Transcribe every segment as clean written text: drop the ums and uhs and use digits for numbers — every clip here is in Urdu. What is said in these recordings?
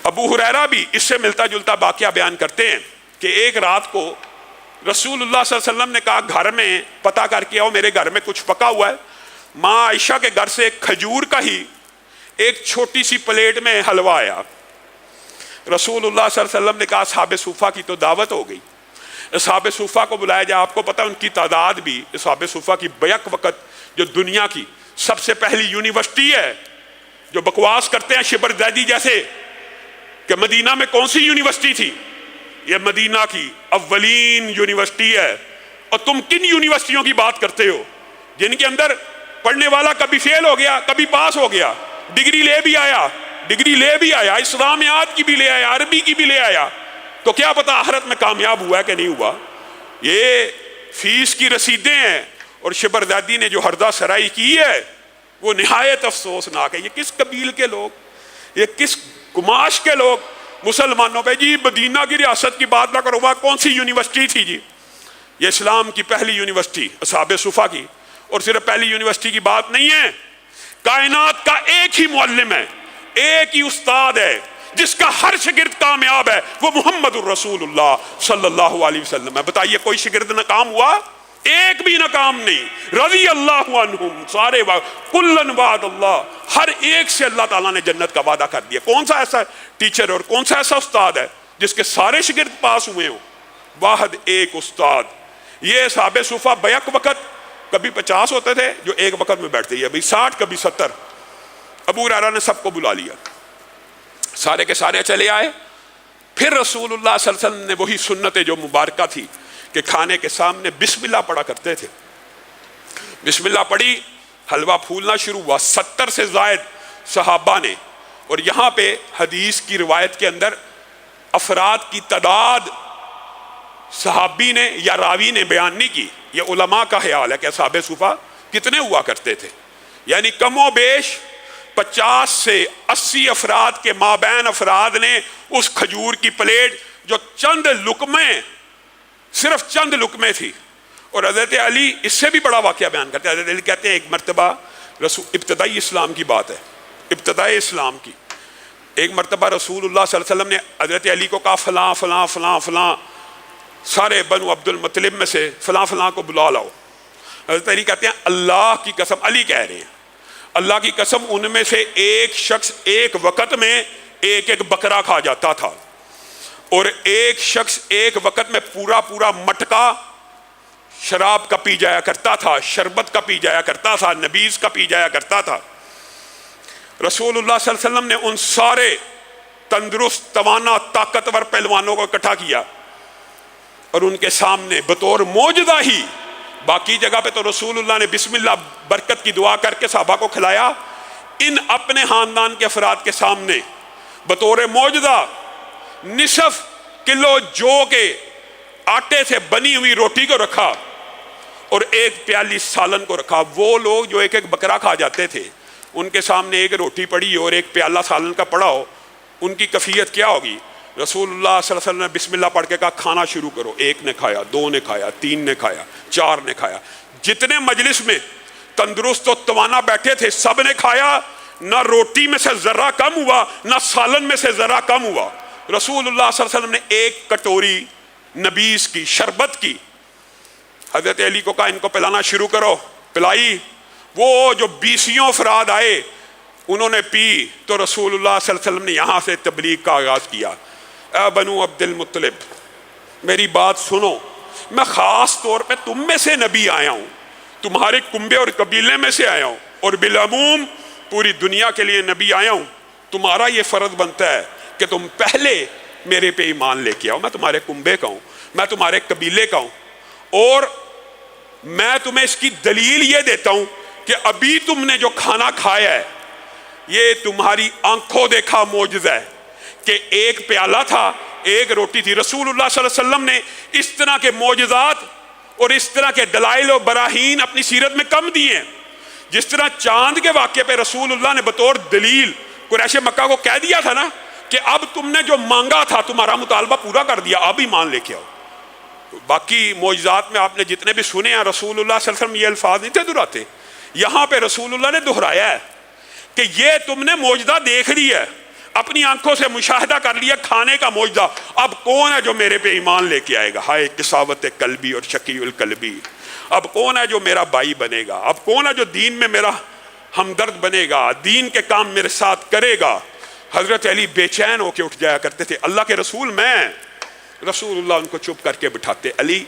ابو ہریرہ بھی اس سے ملتا جلتا واقعہ بیان کرتے ہیں کہ ایک رات کو رسول اللہ صلی اللہ علیہ وسلم نے کہا گھر میں پتہ کر کے آؤ، میرے گھر میں کچھ پکا ہوا ہے۔ ماں عائشہ کے گھر سے ایک کھجور کا ہی ایک چھوٹی سی پلیٹ میں حلوہ آیا۔ رسول اللہ صلی اللہ علیہ وسلم نے کہا اصحاب صوفہ کی تو دعوت ہو گئی، اصحاب صوفہ کو بلایا جائے۔ آپ کو پتہ ان کی تعداد بھی، اصحاب صوفہ کی بیک وقت جو دنیا کی سب سے پہلی یونیورسٹی ہے، جو بکواس کرتے ہیں شبر زیدی جیسے کہ مدینہ میں کون سی یونیورسٹی تھی، یہ مدینہ کی اولین یونیورسٹی ہے۔ اور تم کن یونیورسٹیوں کی بات کرتے ہو جن کے اندر پڑھنے والا کبھی فیل ہو گیا کبھی پاس ہو گیا، ڈگری لے بھی آیا، اسلامیات کی بھی لے آیا، عربی کی بھی لے آیا، تو کیا پتا آخرت میں کامیاب ہوا ہے کہ نہیں ہوا۔ یہ فیس کی رسیدیں ہیں، اور شبر زیدی نے جو ہردہ سرائی کی ہے وہ نہایت افسوسناک ہے۔ یہ کس قبیل کے لوگ، یہ کس گماش کے لوگ مسلمانوں پہ جی مدینہ کی ریاست کی بات نہ کرو، وہاں کون سی یونیورسٹی تھی جی؟ یہ اسلام کی پہلی یونیورسٹی اصحاب صفا کی، اور صرف پہلی یونیورسٹی کی بات نہیں ہے، کائنات کا ایک ہی معلم ہے، ایک ہی استاد ہے جس کا ہر شگرد کامیاب ہے، وہ محمد الرسول اللہ صلی اللہ علیہ وسلم ہے۔ بتائیے کوئی شگرد ناکام ہوا؟ ایک بھی ناکام نہیں۔ رضی اللہ عنہم، سارے کلن وعد اللہ، ہر ایک سے اللہ تعالیٰ نے جنت کا وعدہ کر دیا۔ کون سا ایسا ٹیچر اور کون سا ایسا استاد ہے جس کے سارے شگرد پاس ہوئے ہوں؟ واحد ایک استاد۔ یہ اصحاب صفا بیک وقت کبھی 50 ہوتے تھے جو ایک وقت میں بیٹھتے ہیں، ابھی 60 کبھی 70۔ ابو ہریرہ نے سب کو بلا لیا، سارے کے سارے چلے آئے۔ پھر رسول اللہ صلی اللہ علیہ وسلم نے وہی سنت جو مبارکہ تھی کہ کھانے کے سامنے بسم اللہ پڑھا کرتے تھے، بسم اللہ پڑھی، حلوہ پھولنا شروع ہوا۔ 70 سے زائد صحابہ نے، اور یہاں پہ حدیث کی روایت کے اندر افراد کی تعداد صحابی نے یا راوی نے بیان نہیں کی، یہ علماء کا خیال ہے کہ اصحاب صفا کتنے ہوا کرتے تھے، یعنی کم و بیش 50 سے 80 افراد کے مابین افراد نے اس کھجور کی پلیٹ جو چند لقمے، صرف چند لقمے تھی۔ اور حضرت علی اس سے بھی بڑا واقعہ بیان کرتے ہیں۔ حضرت علی کہتے ہیں ایک مرتبہ ابتدائی اسلام کی بات ہے، ابتدائی اسلام کی، ایک مرتبہ رسول اللہ صلی اللہ علیہ وسلم نے حضرت علی کو کہا فلاں فلاں فلاں فلاں سارے بنو عبد المطلب میں سے فلاں فلاں کو بلا لاؤ۔ حضرت علی کہتے ہیں اللہ کی قسم، علی کہہ رہے ہیں اللہ کی قسم ان میں سے ایک شخص ایک وقت میں ایک ایک بکرا کھا جاتا تھا، اور ایک شخص ایک وقت میں پورا پورا مٹکا شراب کا پی جایا کرتا تھا، شربت کا پی جایا کرتا تھا، نبیذ کا پی جایا کرتا تھا۔ رسول اللہ صلی اللہ علیہ وسلم نے ان سارے تندرست توانا طاقتور پہلوانوں کو اکٹھا کیا اور ان کے سامنے بطور معجزہ ہی، باقی جگہ پہ تو رسول اللہ نے بسم اللہ برکت کی دعا کر کے صحابہ کو کھلایا، ان اپنے خاندان کے افراد کے سامنے بطور معجزہ نصف کلو جو کے آٹے سے بنی ہوئی روٹی کو رکھا اور ایک پیالی سالن کو رکھا۔ وہ لوگ جو ایک ایک بکرا کھا جاتے تھے، ان کے سامنے ایک روٹی پڑی اور ایک پیالہ سالن کا پڑا ہو، ان کی کیفیت کیا ہوگی؟ رسول اللہ صلی اللہ علیہ وسلم نے بسم اللہ پڑھ کے کہا کھانا شروع کرو۔ ایک نے کھایا، دو نے کھایا، تین نے کھایا، چار نے کھایا، جتنے مجلس میں تندرست و توانا بیٹھے تھے سب نے کھایا، نہ روٹی میں سے ذرہ کم ہوا نہ سالن میں سے ذرہ کم ہوا۔ رسول اللہ صلی اللہ علیہ وسلم نے ایک کٹوری نبیذ کی، شربت کی، حضرت علی کو کہا ان کو پلانا شروع کرو، پلائی۔ وہ جو 20 افراد آئے انہوں نے پی، تو رسول اللہ صلی اللہ علیہ وسلم نے یہاں سے تبلیغ کا آغاز کیا۔ اے بنو عبد المطلب میری بات سنو، میں خاص طور پہ تم میں سے نبی آیا ہوں، تمہارے کنبے اور قبیلے میں سے آیا ہوں، اور بالعموم پوری دنیا کے لیے نبی آیا ہوں۔ تمہارا یہ فرض بنتا ہے کہ تم پہلے میرے پہ ایمان لے کے آؤ۔ میں تمہارے کنبے کا ہوں، میں تمہارے قبیلے کا ہوں، اور میں تمہیں اس کی دلیل یہ دیتا ہوں کہ ابھی تم نے جو کھانا کھایا ہے یہ تمہاری آنکھوں دیکھا معجزہ ہے کہ ایک پیالہ تھا، ایک روٹی تھی۔ رسول اللہ صلی اللہ علیہ وسلم نے اس طرح کے معجزات اور اس طرح کے دلائل و براہین اپنی سیرت میں کم دیے ہیں۔ جس طرح چاند کے واقعے پہ رسول اللہ نے بطور دلیل قریش مکہ کو کہہ دیا تھا نا کہ اب تم نے جو مانگا تھا تمہارا مطالبہ پورا کر دیا، اب ایمان لے کے آؤ۔ باقی معجزات میں آپ نے جتنے بھی سنے ہیں رسول اللہ صلی اللہ علیہ وسلم یہ الفاظ نہیں تھے دہراتے، یہاں پہ رسول اللہ نے دہرایا ہے کہ یہ تم نے معجزہ دیکھ لی ہے، اپنی آنکھوں سے مشاہدہ کر لیا کھانے کا معجزہ، اب کون ہے جو میرے پہ ایمان لے کے آئے گا؟ ہائے قساوت قلبی اور شقی القلبی، اب کون ہے جو میرا بھائی بنے گا؟ اب کون ہے جو دین میں میرا ہمدرد بنے گا، دین کے کام میرے ساتھ کرے گا؟ حضرت علی بے چین ہو کے اٹھ جایا کرتے تھے، اللہ کے رسول میں، رسول اللہ ان کو چپ کر کے بٹھاتے، علی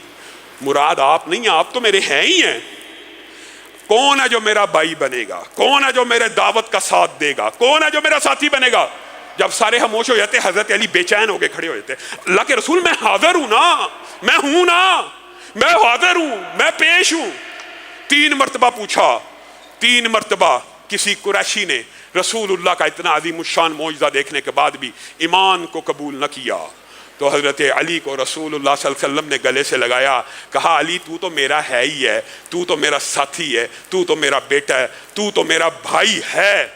مراد آپ نہیں ہیں، آپ تو میرے ہیں ہی ہیں، کون ہے جو میرا بھائی بنے گا؟ کون ہے جو میرے دعوت کا ساتھ دے گا؟ کون ہے جو میرا ساتھی بنے گا؟ جب سارے خاموش ہو جاتے حضرت علی بے چین ہو کے کھڑے ہو جاتے، اللہ کے رسول میں حاضر ہوں نا، میں ہوں نا، میں حاضر ہوں، میں پیش ہوں۔ 3 مرتبہ پوچھا، 3 مرتبہ کسی قریشی نے رسول اللہ کا اتنا عظیم الشان معجزہ دیکھنے کے بعد بھی ایمان کو قبول نہ کیا، تو حضرت علی کو رسول اللہ صلی اللہ علیہ وسلم نے گلے سے لگایا، کہا علی تو تو میرا ہے ہی ہے، تو تو میرا ساتھی ہے، تو تو میرا بیٹا ہے، تو تو میرا بھائی ہے۔